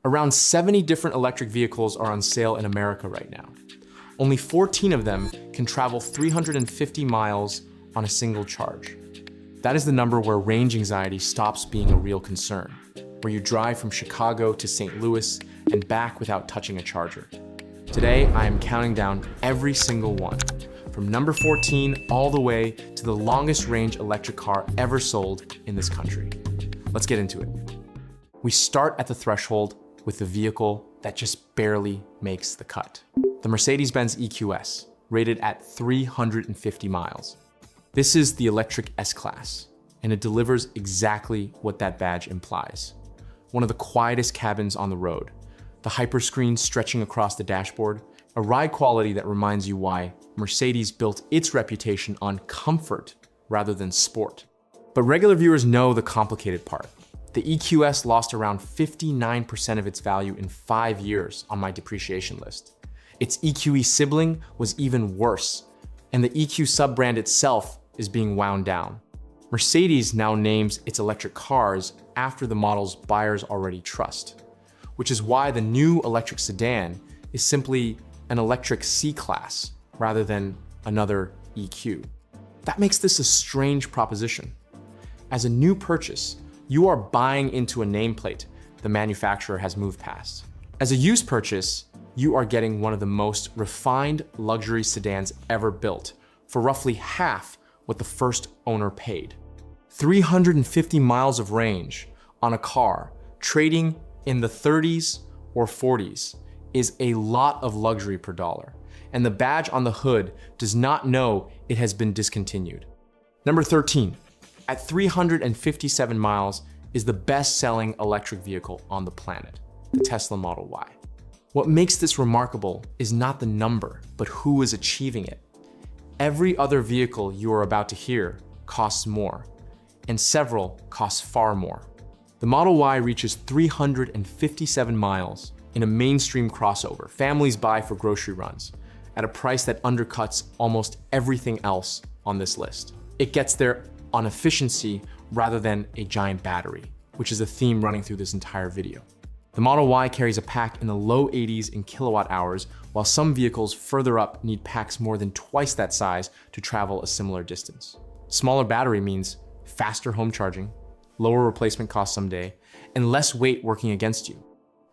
Around 70 different electric vehicles are on sale in America right now. Only 14 of them can travel 350 miles on a single charge. That is the number where range anxiety stops being a real concern, where you drive from Chicago to St. Louis and back without touching a charger. Today, I am counting down every single one, from number 14 all the way to the longest range electric car ever sold in this country. Let's get into it. We start at the threshold with the vehicle that just barely makes the cut. The Mercedes-Benz EQS, rated at 350 miles. This is the electric S-Class, and it delivers exactly what that badge implies. One of the quietest cabins on the road, the hyperscreen stretching across the dashboard, a ride quality that reminds you why Mercedes built its reputation on comfort rather than sport. But regular viewers know the complicated part. The EQS lost around 59% of its value in 5 years on my depreciation list. Its EQE sibling was even worse, and the EQ sub-brand itself is being wound down. Mercedes now names its electric cars after the models buyers already trust, which is why the new electric sedan is simply an electric C-Class rather than another EQ. That makes this a strange proposition. As a new purchase, you are buying into a nameplate the manufacturer has moved past. As a used purchase, you are getting one of the most refined luxury sedans ever built for roughly half what the first owner paid. 350 miles of range on a car trading in the 30s or 40s is a lot of luxury per dollar, and the badge on the hood does not know it has been discontinued. Number 13. At 357 miles is the best-selling electric vehicle on the planet, the Tesla Model Y. What makes this remarkable is not the number, but who is achieving it. Every other vehicle you are about to hear costs more, and several cost far more. The Model Y reaches 357 miles in a mainstream crossover families buy for grocery runs at a price that undercuts almost everything else on this list. It gets there on efficiency rather than a giant battery, which is a theme running through this entire video. The Model Y carries a pack in the low 80s in kilowatt hours, while some vehicles further up need packs more than twice that size to travel a similar distance. Smaller battery means faster home charging, lower replacement costs someday, and less weight working against you.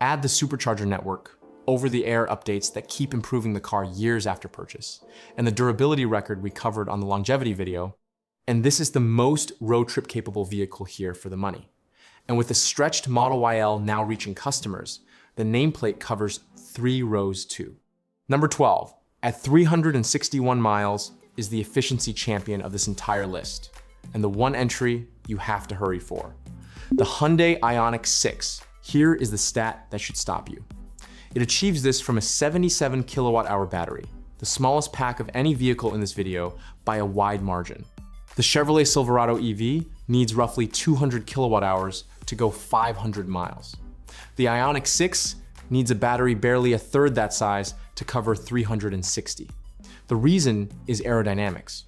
Add the supercharger network, over-the-air updates that keep improving the car years after purchase, and the durability record we covered on the longevity video, and this is the most road trip capable vehicle here for the money. And with the stretched Model YL now reaching customers, the nameplate covers 3 rows too. Number 12, at 361 miles is the efficiency champion of this entire list, and the one entry you have to hurry for. The Hyundai Ioniq 6. Here is the stat that should stop you. It achieves this from a 77 kilowatt hour battery, the smallest pack of any vehicle in this video by a wide margin. The Chevrolet Silverado EV needs roughly 200 kilowatt hours to go 500 miles. The Ioniq 6 needs a battery barely a third that size to cover 360. The reason is aerodynamics.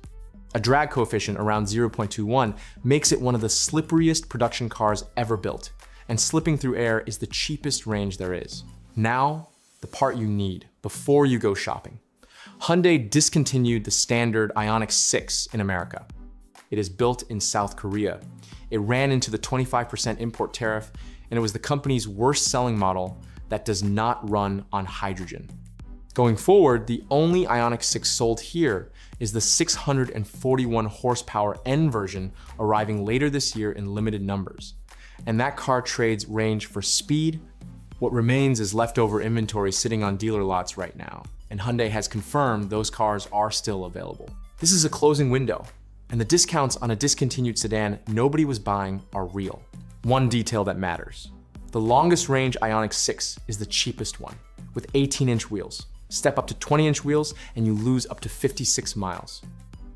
A drag coefficient around 0.21 makes it one of the slipperiest production cars ever built, and slipping through air is the cheapest range there is. Now, the part you need before you go shopping. Hyundai discontinued the standard Ioniq 6 in America. It is built in South Korea. It ran into the 25% import tariff, and it was the company's worst selling model that does not run on hydrogen. Going forward, the only Ioniq 6 sold here is the 641 horsepower N version arriving later this year in limited numbers. And that car trades range for speed. What remains is leftover inventory sitting on dealer lots right now, and Hyundai has confirmed those cars are still available. This is a closing window, and the discounts on a discontinued sedan nobody was buying are real. One detail that matters. The longest range Ioniq 6 is the cheapest one, with 18-inch wheels. Step up to 20-inch wheels and you lose up to 56 miles.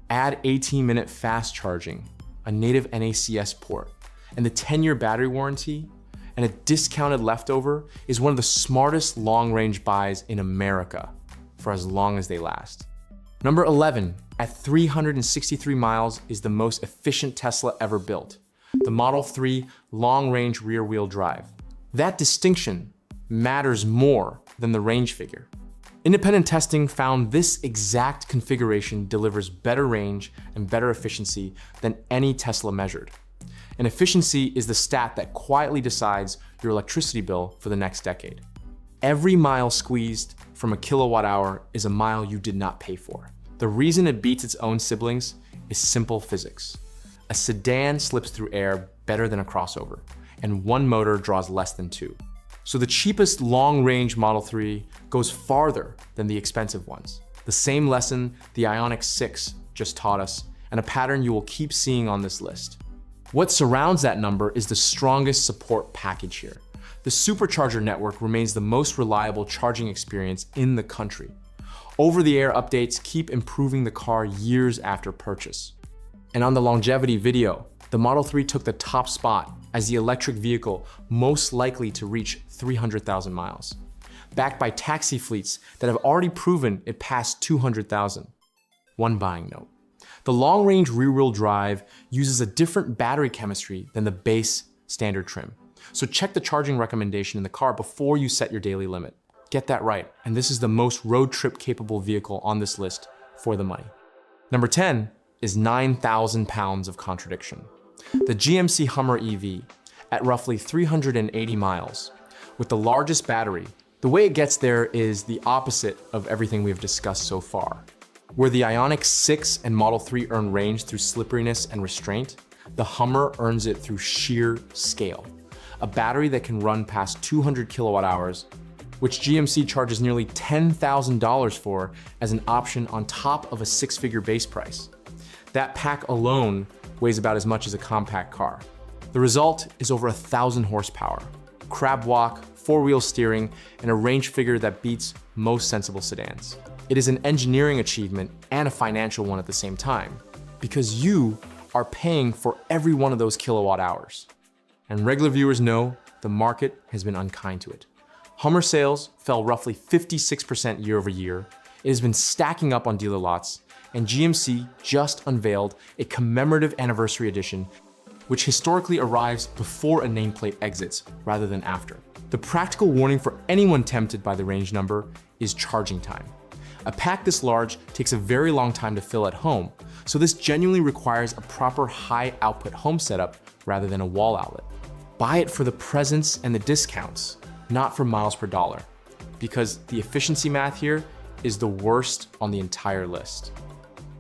Add 18-minute fast charging, a native NACS port, and the 10-year battery warranty, and a discounted leftover is one of the smartest long-range buys in America for as long as they last. Number 11, at 363 miles is the most efficient Tesla ever built, the Model 3 long-range rear-wheel drive. That distinction matters more than the range figure. Independent testing found this exact configuration delivers better range and better efficiency than any Tesla measured. And efficiency is the stat that quietly decides your electricity bill for the next decade. Every mile squeezed from a kilowatt hour is a mile you did not pay for. The reason it beats its own siblings is simple physics. A sedan slips through air better than a crossover, and one motor draws less than two. So the cheapest long-range Model 3 goes farther than the expensive ones. The same lesson the Ioniq 6 just taught us, and a pattern you will keep seeing on this list. What surrounds that number is the strongest support package here. The supercharger network remains the most reliable charging experience in the country. Over-the-air updates keep improving the car years after purchase. And on the longevity video, the Model 3 took the top spot as the electric vehicle most likely to reach 300,000 miles, backed by taxi fleets that have already proven it passed 200,000. One buying note: the long-range rear-wheel drive uses a different battery chemistry than the base standard trim. So check the charging recommendation in the car before you set your daily limit. Get that right, and this is the most road trip capable vehicle on this list for the money. Number 10 is 9,000 pounds of contradiction. The GMC Hummer EV, at roughly 380 miles, with the largest battery. The way it gets there is the opposite of everything we've discussed so far. Where the Ioniq 6 and Model 3 earn range through slipperiness and restraint, the Hummer earns it through sheer scale. A battery that can run past 200 kilowatt hours, which GMC charges nearly $10,000 for as an option on top of a six-figure base price. That pack alone weighs about as much as a compact car. The result is over 1,000 horsepower, crab walk, four-wheel steering, and a range figure that beats most sensible sedans. It is an engineering achievement and a financial one at the same time, because you are paying for every one of those kilowatt hours. And regular viewers know the market has been unkind to it. Hummer sales fell roughly 56% year over year. It has been stacking up on dealer lots, and GMC just unveiled a commemorative anniversary edition, which historically arrives before a nameplate exits rather than after. The practical warning for anyone tempted by the range number is charging time. A pack this large takes a very long time to fill at home, so this genuinely requires a proper high output home setup rather than a wall outlet. Buy it for the presence and the discounts, not for miles per dollar, because the efficiency math here is the worst on the entire list.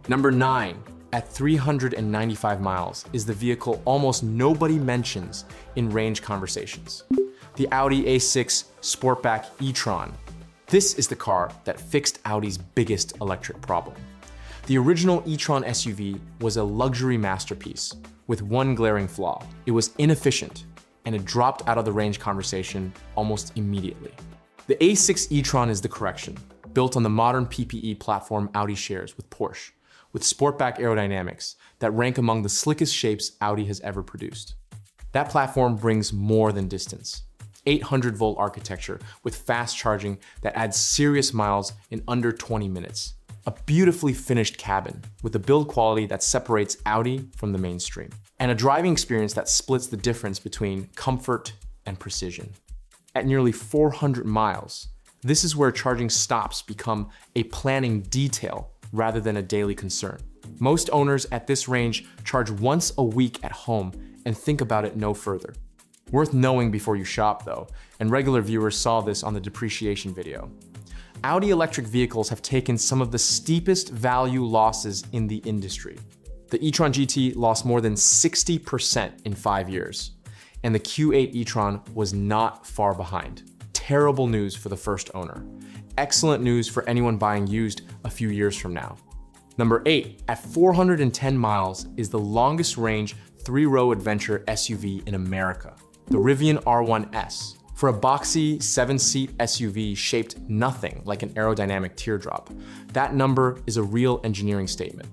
Number 9, at 395 miles, is the vehicle almost nobody mentions in range conversations. The Audi A6 Sportback e-tron. This is the car that fixed Audi's biggest electric problem. The original e-tron SUV was a luxury masterpiece with one glaring flaw. It was inefficient, and it dropped out of the range conversation almost immediately. The A6 e-tron is the correction, built on the modern PPE platform Audi shares with Porsche, with sportback aerodynamics that rank among the slickest shapes Audi has ever produced. That platform brings more than distance. 800-volt architecture with fast charging that adds serious miles in under 20 minutes. A beautifully finished cabin with a build quality that separates Audi from the mainstream. And a driving experience that splits the difference between comfort and precision. At nearly 400 miles, this is where charging stops become a planning detail rather than a daily concern. Most owners at this range charge once a week at home and think about it no further. Worth knowing before you shop though, and regular viewers saw this on the depreciation video. Audi electric vehicles have taken some of the steepest value losses in the industry. The e-tron GT lost more than 60% in 5 years, and the Q8 e-tron was not far behind. Terrible news for the first owner. Excellent news for anyone buying used a few years from now. Number 8, at 410 miles, is the longest range 3-row adventure SUV in America, the Rivian R1S. For a boxy 7-seat SUV shaped nothing like an aerodynamic teardrop, that number is a real engineering statement.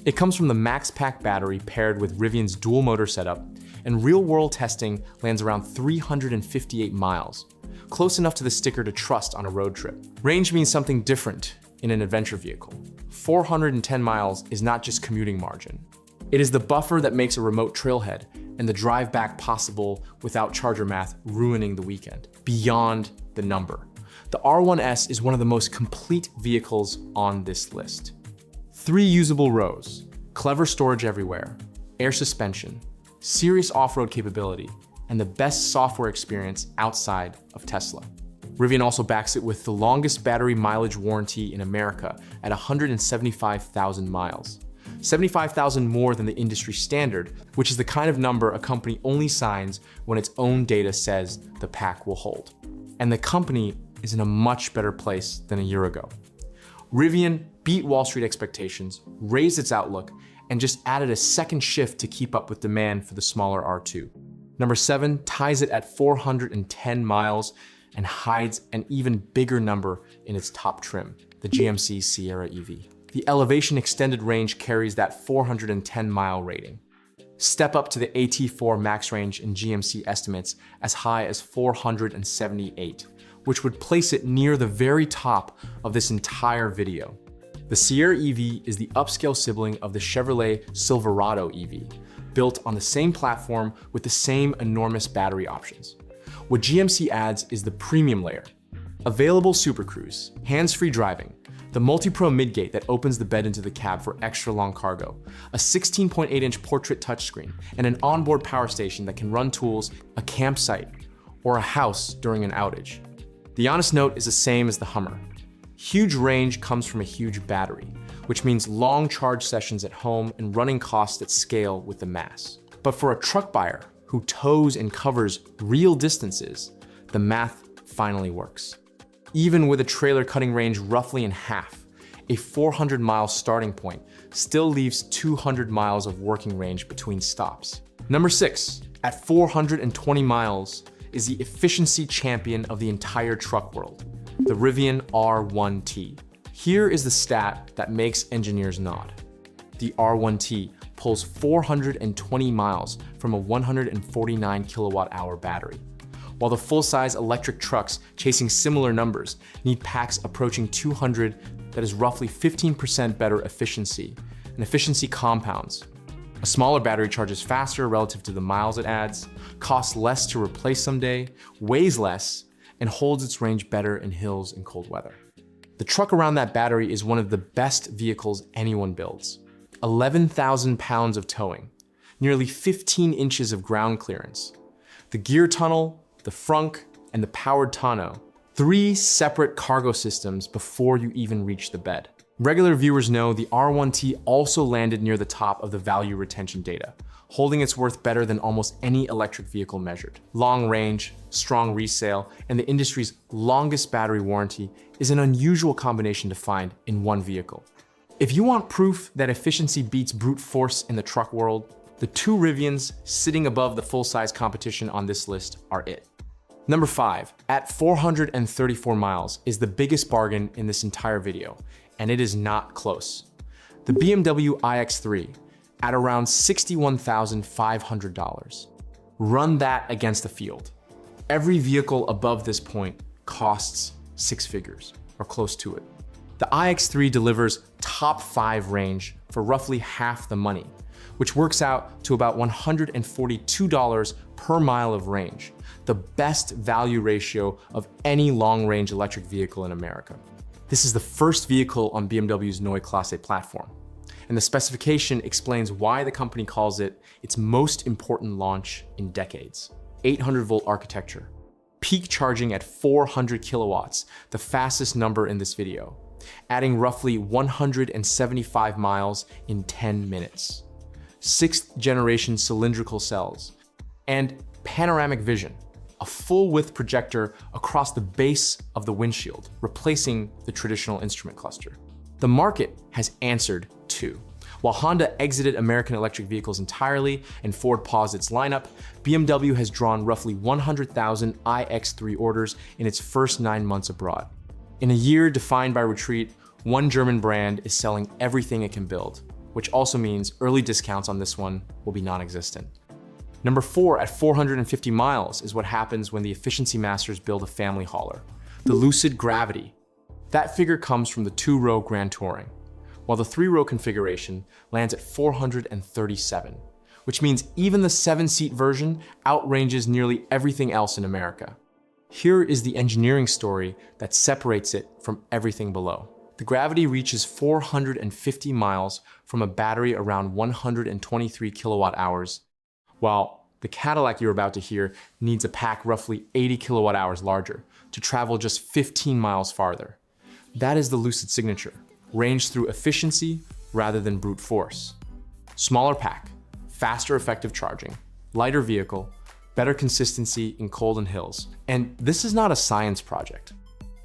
It comes from the max pack battery paired with Rivian's dual motor setup, and real-world testing lands around 358 miles, close enough to the sticker to trust on a road trip. Range means something different in an adventure vehicle. 410 miles is not just commuting margin. It is the buffer that makes a remote trailhead and the drive back possible without charger math ruining the weekend. Beyond the number. The R1S is one of the most complete vehicles on this list. 3 usable rows, clever storage everywhere, air suspension, serious off-road capability, and the best software experience outside of Tesla. Rivian also backs it with the longest battery mileage warranty in America at 175,000 miles. 75,000 more than the industry standard, which is the kind of number a company only signs when its own data says the pack will hold. And the company is in a much better place than a year ago. Rivian beat Wall Street expectations, raised its outlook, and just added a second shift to keep up with demand for the smaller R2. Number 7 ties it at 410 miles and hides an even bigger number in its top trim, the GMC Sierra EV. The elevation extended range carries that 410-mile rating. Step up to the AT4 max range in GMC estimates as high as 478, which would place it near the very top of this entire video. The Sierra EV is the upscale sibling of the Chevrolet Silverado EV, built on the same platform with the same enormous battery options. What GMC adds is the premium layer. Available Super Cruise, hands-free driving, the multi-pro midgate that opens the bed into the cab for extra long cargo, a 16.8-inch portrait touchscreen, and an onboard power station that can run tools, a campsite, or a house during an outage. The honest note is the same as the Hummer. Huge range comes from a huge battery, which means long charge sessions at home and running costs that scale with the mass. But for a truck buyer who tows and covers real distances, the math finally works. Even with a trailer cutting range roughly in half, a 400-mile starting point still leaves 200 miles of working range between stops. Number 6, at 420 miles, is the efficiency champion of the entire truck world, the Rivian R1T. Here is the stat that makes engineers nod. The R1T pulls 420 miles from a 149 kilowatt-hour battery, while the full-size electric trucks chasing similar numbers need packs approaching 200 that is roughly 15% better efficiency, and efficiency compounds. A smaller battery charges faster relative to the miles it adds, costs less to replace someday, weighs less, and holds its range better in hills and cold weather. The truck around that battery is one of the best vehicles anyone builds. 11,000 pounds of towing, nearly 15 inches of ground clearance, the gear tunnel, the frunk, and the powered tonneau, 3 separate cargo systems before you even reach the bed. Regular viewers know the R1T also landed near the top of the value retention data, holding its worth better than almost any electric vehicle measured. Long range, strong resale, and the industry's longest battery warranty is an unusual combination to find in one vehicle. If you want proof that efficiency beats brute force in the truck world, the 2 Rivians sitting above the full-size competition on this list are it. Number 5, at 434 miles, is the biggest bargain in this entire video, and it is not close. The BMW iX3 at around $61,500. Run that against the field. Every vehicle above this point costs 6 figures, or close to it. The iX3 delivers top 5 range for roughly half the money, which works out to about $142 per mile of range, the best value ratio of any long-range electric vehicle in America. This is the first vehicle on BMW's Neue Klasse platform, and the specification explains why the company calls it its most important launch in decades. 800-volt architecture, peak charging at 400 kilowatts, the fastest number in this video, adding roughly 175 miles in 10 minutes. 6th generation cylindrical cells, and panoramic vision, a full-width projector across the base of the windshield, replacing the traditional instrument cluster. The market has answered too. While Honda exited American electric vehicles entirely and Ford paused its lineup, BMW has drawn roughly 100,000 iX3 orders in its first 9 months abroad. In a year defined by retreat, one German brand is selling everything it can build, which also means early discounts on this one will be non-existent. Number 4 at 450 miles is what happens when the efficiency masters build a family hauler, the Lucid Gravity. That figure comes from the 2-row Grand Touring, while the 3-row configuration lands at 437, which means even the 7-seat version outranges nearly everything else in America. Here is the engineering story that separates it from everything below. The Gravity reaches 450 miles from a battery around 123 kilowatt hours, while the Cadillac you're about to hear needs a pack roughly 80 kilowatt hours larger to travel just 15 miles farther. That is the Lucid signature, range through efficiency rather than brute force. Smaller pack, faster effective charging, lighter vehicle, better consistency in cold and hills. And this is not a science project.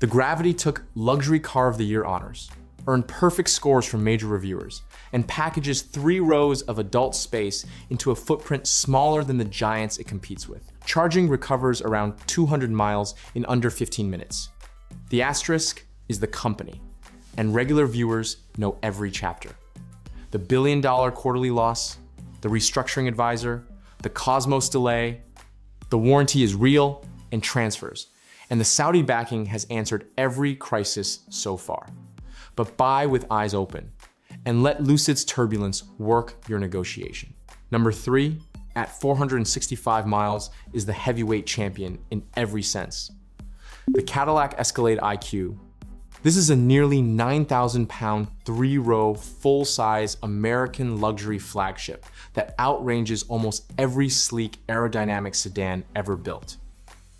The Gravity took Luxury Car of the Year honors, earned perfect scores from major reviewers, and packages 3 rows of adult space into a footprint smaller than the giants it competes with. Charging recovers around 200 miles in under 15 minutes. The asterisk is the company, and regular viewers know every chapter. The billion-dollar quarterly loss, the restructuring advisor, the Cosmos delay, the warranty is real and transfers, and the Saudi backing has answered every crisis so far. But buy with eyes open, and let Lucid's turbulence work your negotiation. Number 3, at 465 miles, is the heavyweight champion in every sense. The Cadillac Escalade IQ. This is a nearly 9,000-pound, 3-row, full-size American luxury flagship that outranges almost every sleek aerodynamic sedan ever built.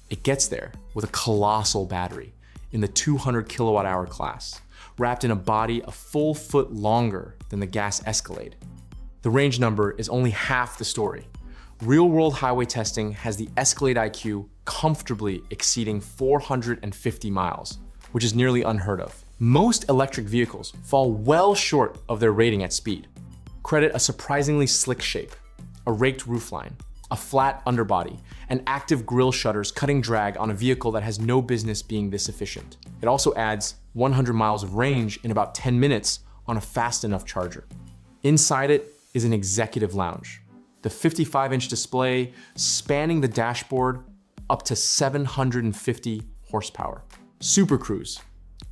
It gets there with a colossal battery in the 200 kilowatt-hour class, wrapped in a body a full foot longer than the gas Escalade. The range number is only half the story. Real-world highway testing has the Escalade IQ comfortably exceeding 450 miles, which is nearly unheard of. Most electric vehicles fall well short of their rating at speed. Credit a surprisingly slick shape, a raked roofline, a flat underbody, and active grille shutters cutting drag on a vehicle that has no business being this efficient. It also adds 100 miles of range in about 10 minutes on a fast enough charger. Inside it is an executive lounge. The 55-inch display spanning the dashboard up to 750 horsepower. Super Cruise,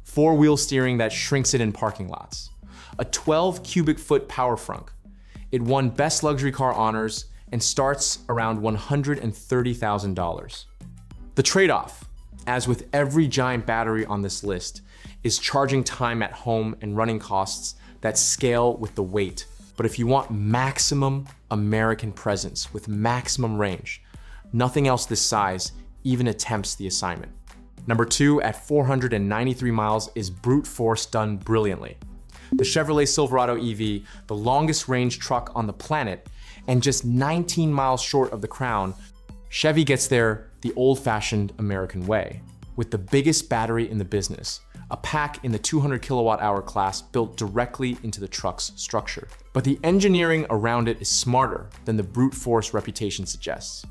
4-wheel steering that shrinks it in parking lots. A 12 cubic foot power frunk. It won Best Luxury Car honors and starts around $130,000. The trade-off, as with every giant battery on this list, is charging time at home and running costs that scale with the weight. But if you want maximum American presence with maximum range, nothing else this size even attempts the assignment. Number 2, at 493 miles, is brute force done brilliantly. The Chevrolet Silverado EV, the longest range truck on the planet, and just 19 miles short of the crown, Chevy gets there the old-fashioned American way, with the biggest battery in the business, a pack in the 200 kilowatt hour class built directly into the truck's structure. But the engineering around it is smarter than the brute force reputation suggests.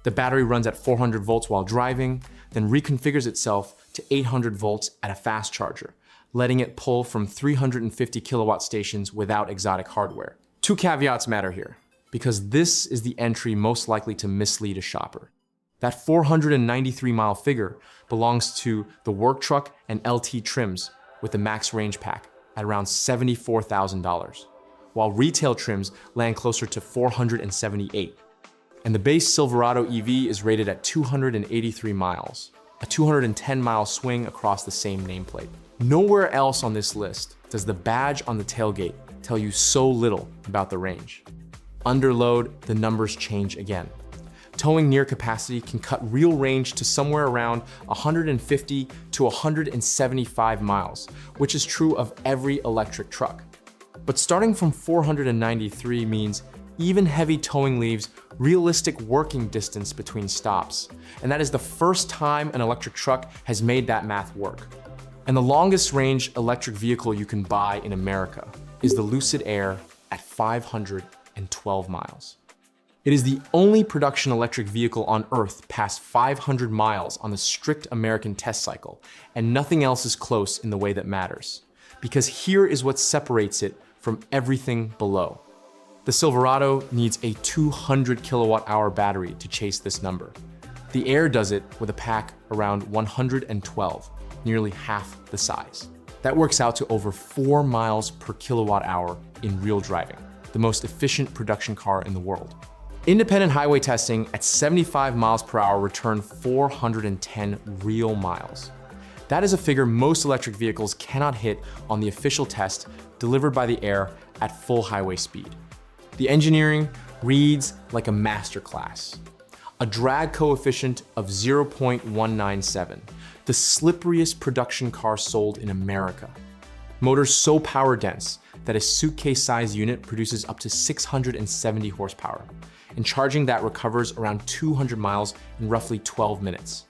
The battery runs at 400 volts while driving, then reconfigures itself to 800 volts at a fast charger, letting it pull from 350 kilowatt stations without exotic hardware. 2 caveats matter here, because this is the entry most likely to mislead a shopper. That 493 mile figure belongs to the work truck and LT trims with the max range pack at around $74,000, while retail trims land closer to $478. And the base Silverado EV is rated at 283 miles, a 210 mile swing across the same nameplate. Nowhere else on this list does the badge on the tailgate tell you so little about the range. Under load, the numbers change again. Towing near capacity can cut real range to somewhere around 150 to 175 miles, which is true of every electric truck. But starting from 493 means even heavy towing leaves realistic working distance between stops. And that is the first time an electric truck has made that math work. And the longest range electric vehicle you can buy in America is the Lucid Air at 512 miles. It is the only production electric vehicle on Earth past 500 miles on the strict American test cycle, and nothing else is close in the way that matters. Because here is what separates it from everything below. The Silverado needs a 200 kilowatt hour battery to chase this number. The Air does it with a pack around 112, nearly half the size. That works out to over 4 miles per kilowatt hour in real driving. the most efficient production car in the world. Independent highway testing at 75 miles per hour returned 410 real miles. That is a figure most electric vehicles cannot hit on the official test delivered by the Air at full highway speed. The engineering reads like a masterclass. A drag coefficient of 0.197, the slipperiest production car sold in America. Motors so power dense that a suitcase-sized unit produces up to 670 horsepower, and charging that recovers around 200 miles in roughly 12 minutes.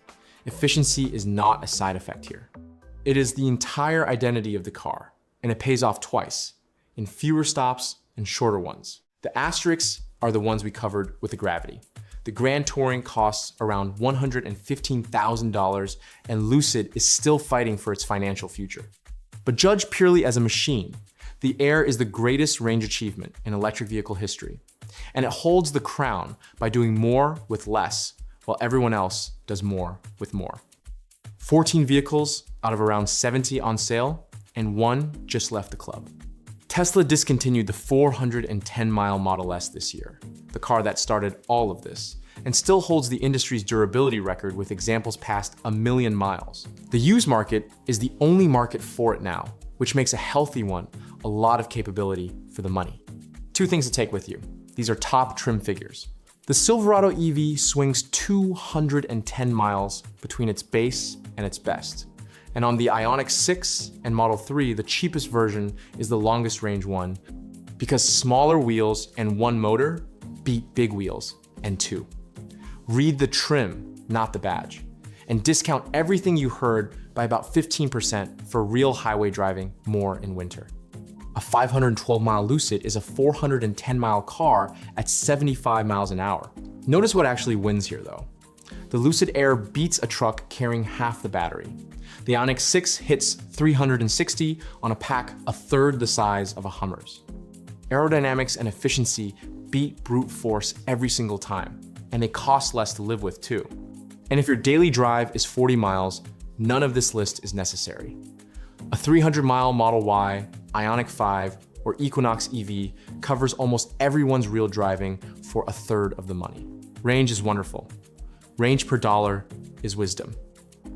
Efficiency is not a side effect here. It is the entire identity of the car, and it pays off twice, in fewer stops and shorter ones. The asterisks are the ones we covered with the Gravity. The Grand Touring costs around $115,000, and Lucid is still fighting for its financial future. But judged purely as a machine, the Air is the greatest range achievement in electric vehicle history, and it holds the crown by doing more with less, while everyone else does more with more. 14 vehicles out of around 70 on sale, and one just left the club. Tesla discontinued the 410-mile Model S this year, the car that started all of this, and still holds the industry's durability record with examples past 1 million miles. The used market is the only market for it now, which makes a healthy one a lot of capability for the money. Two things to take with you. These are top trim figures. The Silverado EV swings 210 miles between its base and its best. And on the Ioniq 6 and Model 3, the cheapest version is the longest range one because smaller wheels and one motor beat big wheels and two. Read the trim, not the badge, and discount everything you heard by about 15% for real highway driving more in winter. A 512-mile Lucid is a 410-mile car at 75 miles an hour. Notice what actually wins here though. The Lucid Air beats a truck carrying half the battery. The Ioniq 6 hits 360 on a pack a third the size of a Hummer's. Aerodynamics and efficiency beat brute force every single time, and they cost less to live with too. And if your daily drive is 40 miles, none of this list is necessary. A 300-mile Model Y, Ioniq 5, or Equinox EV covers almost everyone's real driving for a third of the money. Range is wonderful. Range per dollar is wisdom.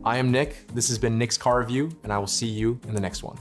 I am Nick, this has been Nick's Car Review, and I will see you in the next one.